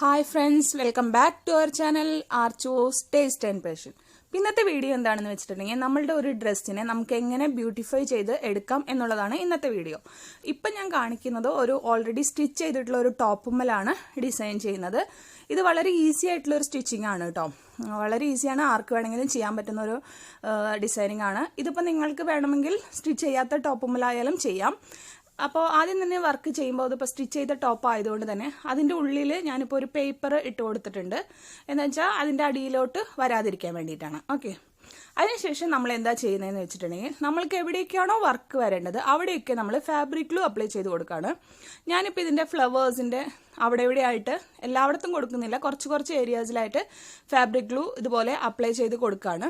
Hi friends, welcome back to our channel Archo's taste and passion. ഇന്നത്തെ video എന്താണെന്ന് വെച്ചിട്ടുണ്ടെങ്കിൽ നമ്മളുടെ ഒരു ഡ്രസ്സിനെ നമുക്ക് എങ്ങനെ ബ്യൂട്ടിഫൈ ചെയ്ത് എടുക്കാം എന്നുള്ളതാണ് ഇന്നത്തെ വീഡിയോ. ഇപ്പം ഞാൻ കാണിക്കുന്നത് ഒരു ഓൾറെഡി സ്റ്റിച്ച് ചെയ്തിട്ടുള്ള ഒരു ടോപ്പുമ്മലാണ് ഡിസൈൻ ചെയ്യുന്നത്. ഇത് വളരെ ഈസി ആയിട്ടുള്ള ഒരു സ്റ്റിച്ചിങ് ആണ് കേട്ടോ. വളരെ ഈസിയാണ്, ആർക്ക് വേണമെങ്കിലും ചെയ്യാൻ പറ്റുന്ന ഒരു ഡിസൈനിങ് ആണ്. ഇതിപ്പോൾ നിങ്ങൾക്ക് വേണമെങ്കിൽ സ്റ്റിച്ച് ചെയ്യാത്ത ടോപ്പുമ്മലായാലും ചെയ്യാം. അപ്പോൾ ആദ്യം തന്നെ വർക്ക് ചെയ്യുമ്പോൾ അതിപ്പോൾ സ്റ്റിച്ച് ചെയ്ത ടോപ്പ് ആയതുകൊണ്ട് തന്നെ അതിൻ്റെ ഉള്ളിൽ ഞാനിപ്പോൾ ഒരു പേപ്പർ ഇട്ട് കൊടുത്തിട്ടുണ്ട്. എന്ന് വെച്ചാൽ അതിൻ്റെ അടിയിലോട്ട് വരാതിരിക്കാൻ വേണ്ടിയിട്ടാണ്. ഓക്കെ, അതിനുശേഷം നമ്മൾ എന്താ ചെയ്യുന്നതെന്ന് വെച്ചിട്ടുണ്ടെങ്കിൽ നമ്മൾക്ക് എവിടേക്കാണോ വർക്ക് വരേണ്ടത് അവിടെയൊക്കെ നമ്മൾ ഫാബ്രിക് ഗ്ലൂ അപ്ലൈ ചെയ്ത് കൊടുക്കുകയാണ്. ഞാനിപ്പോൾ ഇതിൻ്റെ ഫ്ലവേഴ്സിൻ്റെ അവിടെ ഇവിടെയായിട്ട് എല്ലായിടത്തും കൊടുക്കുന്നില്ല, കുറച്ച് ഏരിയാസിലായിട്ട് ഫാബ്രിക് ഗ്ലൂ ഇതുപോലെ അപ്ലൈ ചെയ്ത് കൊടുക്കുകയാണ്.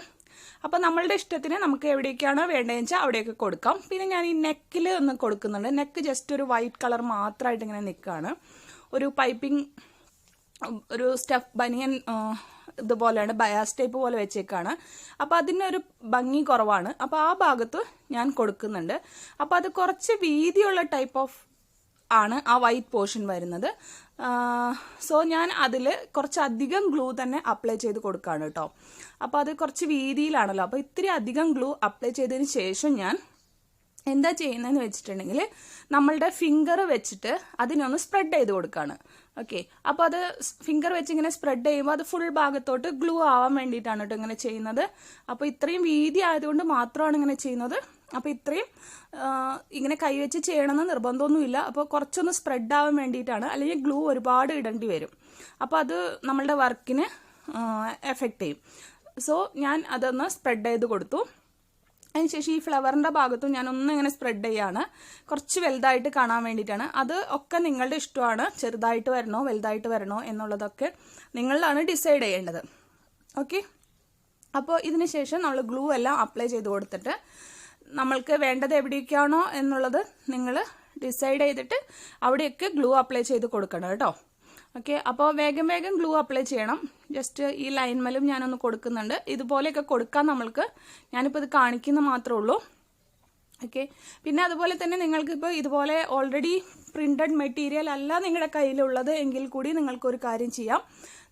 അപ്പോൾ നമ്മളുടെ ഇഷ്ടത്തിന് നമുക്ക് എവിടേക്കാണോ വേണ്ടതെന്ന് വെച്ചാൽ അവിടെയൊക്കെ കൊടുക്കാം. പിന്നെ ഞാൻ ഈ നെക്കിൽ ഒന്ന് കൊടുക്കുന്നുണ്ട്. നെക്ക് ജസ്റ്റ് ഒരു വൈറ്റ് കളർ മാത്രമായിട്ട് ഇങ്ങനെ നിൽക്കുകയാണ്. ഒരു പൈപ്പിംഗ്, ഒരു സ്റ്റഫ് ബനിയൻ ഇതുപോലെയാണ്, ബയാസ് ടൈപ്പ് പോലെ വെച്ചേക്കാണ്. അപ്പോൾ അതിനൊരു ഭംഗി കുറവാണ്. അപ്പോൾ ആ ഭാഗത്ത് ഞാൻ കൊടുക്കുന്നുണ്ട്. അപ്പോൾ അത് കുറച്ച് വീതിയുള്ള ടൈപ്പ് ഓഫ് ആണ് ആ വൈറ്റ് പോർഷൻ വരുന്നത്. സോ ഞാൻ അതിൽ കുറച്ചധികം ഗ്ലൂ തന്നെ അപ്ലൈ ചെയ്ത് കൊടുക്കുകയാണ് കേട്ടോ. അപ്പോൾ അത് കുറച്ച് വീതിയിലാണല്ലോ, അപ്പോൾ ഇത്തിരി അധികം ഗ്ലൂ അപ്ലൈ ചെയ്തതിന് ശേഷം ഞാൻ എന്താ ചെയ്യുന്നതെന്ന് വെച്ചിട്ടുണ്ടെങ്കിൽ നമ്മളുടെ ഫിംഗർ വെച്ചിട്ട് അതിനൊന്ന് സ്പ്രെഡ് ചെയ്ത് കൊടുക്കുകയാണ്. ഓക്കെ, അപ്പോൾ അത് ഫിംഗർ വെച്ച് ഇങ്ങനെ സ്പ്രെഡ് ചെയ്യുമ്പോൾ അത് ഫുൾ ഭാഗത്തോട്ട് ഗ്ലൂ ആവാൻ വേണ്ടിയിട്ടാണ് കേട്ടോ ഇങ്ങനെ ചെയ്യുന്നത്. അപ്പോൾ ഇത്രയും വീതി ആയതുകൊണ്ട് മാത്രമാണ് ഇങ്ങനെ ചെയ്യുന്നത്. അപ്പോൾ ഇത്രയും ഇങ്ങനെ കൈവച്ച് ചെയ്യണമെന്ന് നിർബന്ധമൊന്നുമില്ല. അപ്പോൾ കുറച്ചൊന്ന് സ്പ്രെഡ് ആവാൻ വേണ്ടിയിട്ടാണ്, അല്ലെങ്കിൽ ഗ്ലൂ ഒരുപാട് ഇടേണ്ടി വരും. അപ്പോൾ അത് നമ്മളുടെ വർക്കിന് എഫക്റ്റ് ചെയ്യും. സോ ഞാൻ അതൊന്ന് സ്പ്രെഡ് ചെയ്ത് കൊടുത്തു. അതിനുശേഷം ഈ ഫ്ലവറിൻ്റെ ഭാഗത്തും ഞാനൊന്ന് ഇങ്ങനെ സ്പ്രെഡ് ചെയ്യാണ്, കുറച്ച് വലുതായിട്ട് കാണാൻ വേണ്ടിയിട്ടാണ്. അത് ഒക്കെ നിങ്ങളുടെ ഇഷ്ടമാണ്, ചെറുതായിട്ട് വരണോ വലുതായിട്ട് വരണോ എന്നുള്ളതൊക്കെ നിങ്ങളാണ് ഡിസൈഡ് ചെയ്യേണ്ടത്. ഓക്കെ, അപ്പോൾ ഇതിന് ശേഷം നമ്മൾ ഗ്ലൂ എല്ലാം അപ്ലൈ ചെയ്ത് കൊടുത്തിട്ട് നമ്മൾക്ക് വേണ്ടത് എവിടേക്കാണോ എന്നുള്ളത് നിങ്ങൾ ഡിസൈഡ് ചെയ്തിട്ട് അവിടെയൊക്കെ ഗ്ലൂ അപ്ലൈ ചെയ്ത് കൊടുക്കണം കേട്ടോ. ഓക്കെ, അപ്പോൾ വേഗം ഗ്ലൂ അപ്ലൈ ചെയ്യണം. ജസ്റ്റ് ഈ ലൈൻമേലും ഞാനൊന്ന് കൊടുക്കുന്നുണ്ട്. ഇതുപോലെയൊക്കെ കൊടുക്കാൻ നമ്മൾക്ക്, ഞാനിപ്പോൾ ഇത് കാണിക്കുന്ന മാത്രമേ ഉള്ളൂ. ഓക്കെ, പിന്നെ അതുപോലെ തന്നെ നിങ്ങൾക്കിപ്പോൾ ഇതുപോലെ ഓൾറെഡി പ്രിന്റഡ് മെറ്റീരിയൽ അല്ല നിങ്ങളുടെ കയ്യിലുള്ളത് എങ്കിൽ കൂടി നിങ്ങൾക്കൊരു കാര്യം ചെയ്യാം.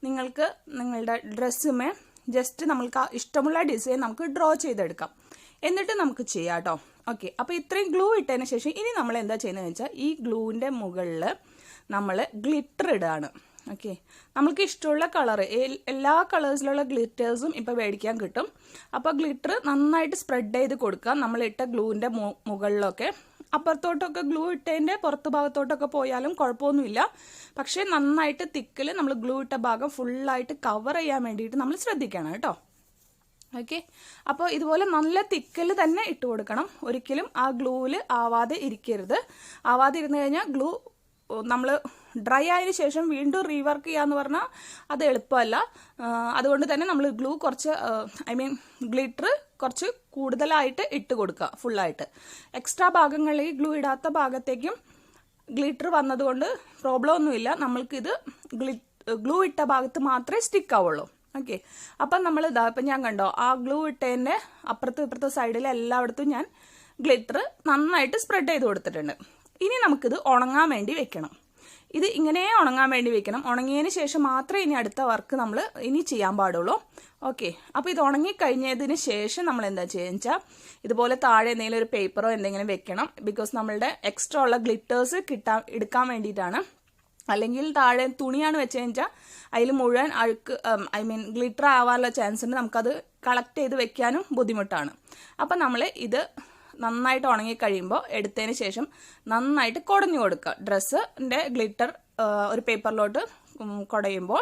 നിങ്ങൾക്ക് നിങ്ങളുടെ ഡ്രസ്സുമേ ജസ്റ്റ് നമ്മൾക്ക് ഇഷ്ടമുള്ള ഡിസൈൻ നമുക്ക് ഡ്രോ ചെയ്തെടുക്കാം, എന്നിട്ട് നമുക്ക് ചെയ്യാം കേട്ടോ. ഓക്കെ, അപ്പോൾ ഇത്രയും ഗ്ലൂ ഇട്ടതിന് ശേഷം ഇനി നമ്മൾ എന്താ ചെയ്യുന്നതെന്ന് വെച്ചാൽ ഈ ഗ്ലൂവിൻ്റെ മുകളിൽ നമ്മൾ ഗ്ലിറ്റർ ഇടുകയാണ്. ഓക്കെ, നമ്മൾക്ക് ഇഷ്ടമുള്ള കളറ്, എല്ലാ കളേഴ്സിലുള്ള ഗ്ലിറ്റേഴ്സും ഇപ്പോൾ മേടിക്കാൻ കിട്ടും. അപ്പോൾ ഗ്ലിറ്റർ നന്നായിട്ട് സ്പ്രെഡ് ചെയ്ത് കൊടുക്കുക നമ്മളിട്ട ഗ്ലൂവിൻ്റെ മുകളിലൊക്കെ. അപ്പുറത്തോട്ടൊക്കെ ഗ്ലൂ ഇട്ടതിൻ്റെ പുറത്ത് ഭാഗത്തോട്ടൊക്കെ പോയാലും കുഴപ്പമൊന്നുമില്ല. പക്ഷേ നന്നായിട്ട് തിക്കിൽ നമ്മൾ ഗ്ലൂ ഇട്ട ഭാഗം ഫുള്ളായിട്ട് കവർ ചെയ്യാൻ വേണ്ടിയിട്ട് നമ്മൾ ശ്രദ്ധിക്കണം കേട്ടോ. ഓക്കെ, അപ്പോൾ ഇതുപോലെ നല്ല തിക്കിൽ തന്നെ ഇട്ട് കൊടുക്കണം. ഒരിക്കലും ആ ഗ്ലൂവിൽ ആവാതെ ഇരിക്കരുത്. ആവാതെ ഇരുന്ന് കഴിഞ്ഞാൽ ഗ്ലൂ നമ്മൾ ഡ്രൈ ആയതിനു ശേഷം വീണ്ടും റീവർക്ക് ചെയ്യാന്ന് പറഞ്ഞാൽ അത് എളുപ്പമല്ല. അതുകൊണ്ട് തന്നെ നമ്മൾ ഗ്ലൂ കുറച്ച് ഗ്ലിറ്റർ കുറച്ച് കൂടുതലായിട്ട് ഇട്ട് കൊടുക്കുക ഫുള്ളായിട്ട്. എക്സ്ട്രാ ഭാഗങ്ങളിൽ ഗ്ലൂ ഇടാത്ത ഭാഗത്തേക്കും ഗ്ലിറ്റർ വന്നതുകൊണ്ട് പ്രോബ്ലം ഒന്നുമില്ല. നമ്മൾക്കിത് ഗ്ലൂ ഇട്ട ഭാഗത്ത് മാത്രമേ സ്റ്റിക്ക് ആവുള്ളൂ. ഓക്കെ, അപ്പം നമ്മൾ ഇപ്പം ഞാൻ കണ്ടോ ആ ഗ്ലൂ ഇട്ടതിൻ്റെ അപ്പുറത്തും ഇപ്പുറത്തെ സൈഡിൽ എല്ലായിടത്തും ഞാൻ ഗ്ലിറ്റർ നന്നായിട്ട് സ്പ്രെഡ് ചെയ്ത് കൊടുത്തിട്ടുണ്ട്. ഇനി നമുക്കിത് ഉണങ്ങാൻ വേണ്ടി വെക്കണം. ഇത് ഇങ്ങനെ ഉണങ്ങാൻ വേണ്ടി വെക്കണം. ഉണങ്ങിയതിന് ശേഷം മാത്രമേ ഇനി അടുത്ത വർക്ക് നമ്മൾ ഇനി ചെയ്യാൻ പാടുള്ളൂ. ഓക്കെ, അപ്പോൾ ഇത് ഉണങ്ങിക്കഴിഞ്ഞതിന് ശേഷം നമ്മൾ എന്താ ചെയ്യുക വെച്ചാൽ ഇതുപോലെ താഴെ എന്തെങ്കിലും ഒരു പേപ്പറോ എന്തെങ്കിലും വെക്കണം. ബിക്കോസ് നമ്മളുടെ എക്സ്ട്രാ ഉള്ള ഗ്ലിറ്റേഴ്സ് എടുക്കാൻ വേണ്ടിയിട്ടാണ്. അല്ലെങ്കിൽ താഴെ തുണിയാണ് വെച്ചതെന്ന് വെച്ചാൽ അതിൽ മുഴുവൻ അഴുക്ക് ഗ്ലിറ്റർ ആവാനുള്ള ചാൻസ് ഉണ്ട്. നമുക്കത് കളക്ട് ചെയ്ത് വെക്കാനും ബുദ്ധിമുട്ടാണ്. അപ്പം നമ്മൾ ഇത് നന്നായിട്ട് ഉണങ്ങിക്കഴിയുമ്പോൾ എടുത്തതിന് ശേഷം നന്നായിട്ട് കുടഞ്ഞു കൊടുക്കുക. ഡ്രസ്സിൻ്റെ ഗ്ലിറ്റർ ഒരു പേപ്പറിലോട്ട് കുടയുമ്പോൾ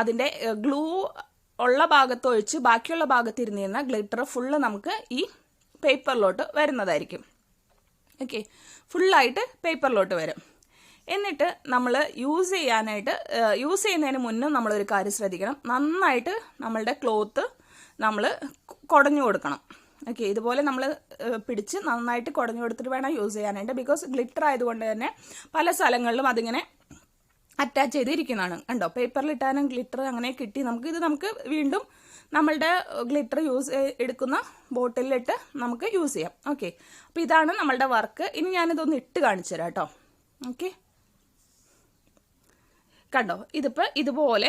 അതിൻ്റെ ഗ്ലൂ ഉള്ള ഭാഗത്ത് ഒഴിച്ച് ബാക്കിയുള്ള ഭാഗത്ത് ഇരുന്നിരുന്ന ഗ്ലിറ്റർ ഫുള്ള് നമുക്ക് ഈ പേപ്പറിലോട്ട് വരുന്നതായിരിക്കും. ഓക്കെ, ഫുള്ളായിട്ട് പേപ്പറിലോട്ട് വരും. എന്നിട്ട് നമ്മൾ യൂസ് ചെയ്യുന്നതിന് മുന്നേ നമ്മളൊരു കാര്യം ശ്രദ്ധിക്കണം. നന്നായിട്ട് നമ്മളുടെ ക്ലോത്ത് നമ്മൾ കുടഞ്ഞു കൊടുക്കണം. ഓക്കെ, ഇതുപോലെ നമ്മൾ പിടിച്ച് നന്നായിട്ട് കുടഞ്ഞു കൊടുത്തിട്ട് വേണം യൂസ് ചെയ്യാനായിട്ട്. ബിക്കോസ് ഗ്ലിറ്റർ ആയതുകൊണ്ട് തന്നെ പല സ്ഥലങ്ങളിലും അതിങ്ങനെ അറ്റാച്ച് ചെയ്തിരിക്കുന്നതാണ്. കണ്ടോ, പേപ്പറിലിട്ടാനും ഗ്ലിറ്റർ അങ്ങനെ കിട്ടി. നമുക്ക് വീണ്ടും നമ്മളുടെ ഗ്ലിറ്റർ എടുക്കുന്ന ബോട്ടിലിട്ട് നമുക്ക് യൂസ് ചെയ്യാം. ഓക്കെ, അപ്പോൾ ഇതാണ് നമ്മളുടെ വർക്ക്. ഇനി ഞാനിതൊന്ന് ഇട്ട് കാണിച്ചു തരാം കേട്ടോ. ഓക്കെ, കണ്ടോ, ഇതിപ്പോൾ ഇതുപോലെ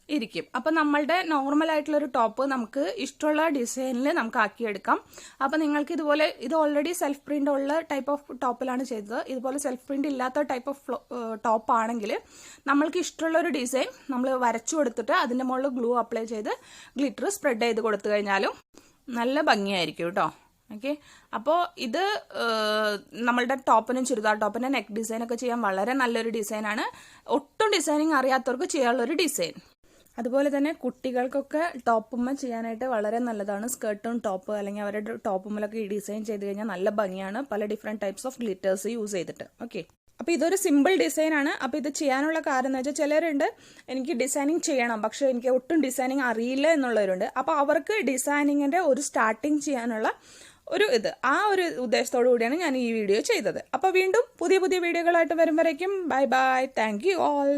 ഇരിക്കും. അപ്പം നമ്മളുടെ നോർമൽ ആയിട്ടുള്ള ഒരു ടോപ്പ് നമുക്ക് ഇഷ്ടമുള്ള ഡിസൈനിൽ നമുക്ക് ആക്കിയെടുക്കാം. അപ്പം നിങ്ങൾക്ക് ഇതുപോലെ, ഇത് ഓൾറെഡി സെൽഫ് പ്രിന്റ് ഉള്ള ടൈപ്പ് ഓഫ് ടോപ്പിലാണ് ചെയ്തത്. ഇതുപോലെ സെൽഫ് പ്രിന്റ് ഇല്ലാത്ത ടൈപ്പ് ഓഫ് ടോപ്പ് ആണെങ്കിൽ നമ്മൾക്ക് ഇഷ്ടമുള്ള ഒരു ഡിസൈൻ നമ്മൾ വരച്ചു കൊടുത്തിട്ട് അതിൻ്റെ മുകളിൽ ഗ്ലൂ അപ്ലൈ ചെയ്ത് ഗ്ലിറ്റർ സ്പ്രെഡ് ചെയ്ത് കൊടുത്തു കഴിഞ്ഞാലും നല്ല ഭംഗിയായിരിക്കും കേട്ടോ. ഓക്കെ, അപ്പോൾ ഇത് നമ്മളുടെ ടോപ്പിനും ചുരിദാർ ടോപ്പിൻ്റെ നെക്ക് ഡിസൈനൊക്കെ ചെയ്യാൻ വളരെ നല്ലൊരു ഡിസൈനാണ്. ഒട്ടും ഡിസൈനിങ് അറിയാത്തവർക്ക് ചെയ്യാനുള്ളൊരു ഡിസൈൻ. അതുപോലെ തന്നെ കുട്ടികൾക്കൊക്കെ ടോപ്പുമ്മ ചെയ്യാനായിട്ട് വളരെ നല്ലതാണ്. സ്കേർട്ടും ടോപ്പ് അല്ലെങ്കിൽ അവരുടെ ടോപ്പുമ്മലൊക്കെ ഈ ഡിസൈൻ ചെയ്ത് കഴിഞ്ഞാൽ നല്ല ഭംഗിയാണ്, പല different types of glitters use ചെയ്തിട്ട്. ഓക്കെ, അപ്പോൾ ഇതൊരു സിമ്പിൾ ഡിസൈനാണ്. അപ്പോൾ ഇത് ചെയ്യാനുള്ള കാര്യം എന്ന് വെച്ചാൽ ചിലരുണ്ട് എനിക്ക് ഡിസൈനിങ് ചെയ്യണം പക്ഷേ എനിക്ക് ഒട്ടും ഡിസൈനിങ് അറിയില്ല എന്നുള്ളവരുണ്ട്. അപ്പോൾ അവർക്ക് ഡിസൈനിങ്ങിൻ്റെ ഒരു സ്റ്റാർട്ടിങ് ചെയ്യാനുള്ള ആ ഒരു ഉദ്ദേശത്തോടു കൂടിയാണ് ഞാൻ ഈ വീഡിയോ ചെയ്തത്. അപ്പോൾ വീണ്ടും പുതിയ പുതിയ വീഡിയോകളായിട്ട് വരുമ്പോഴേക്കും bye bye, thank you all.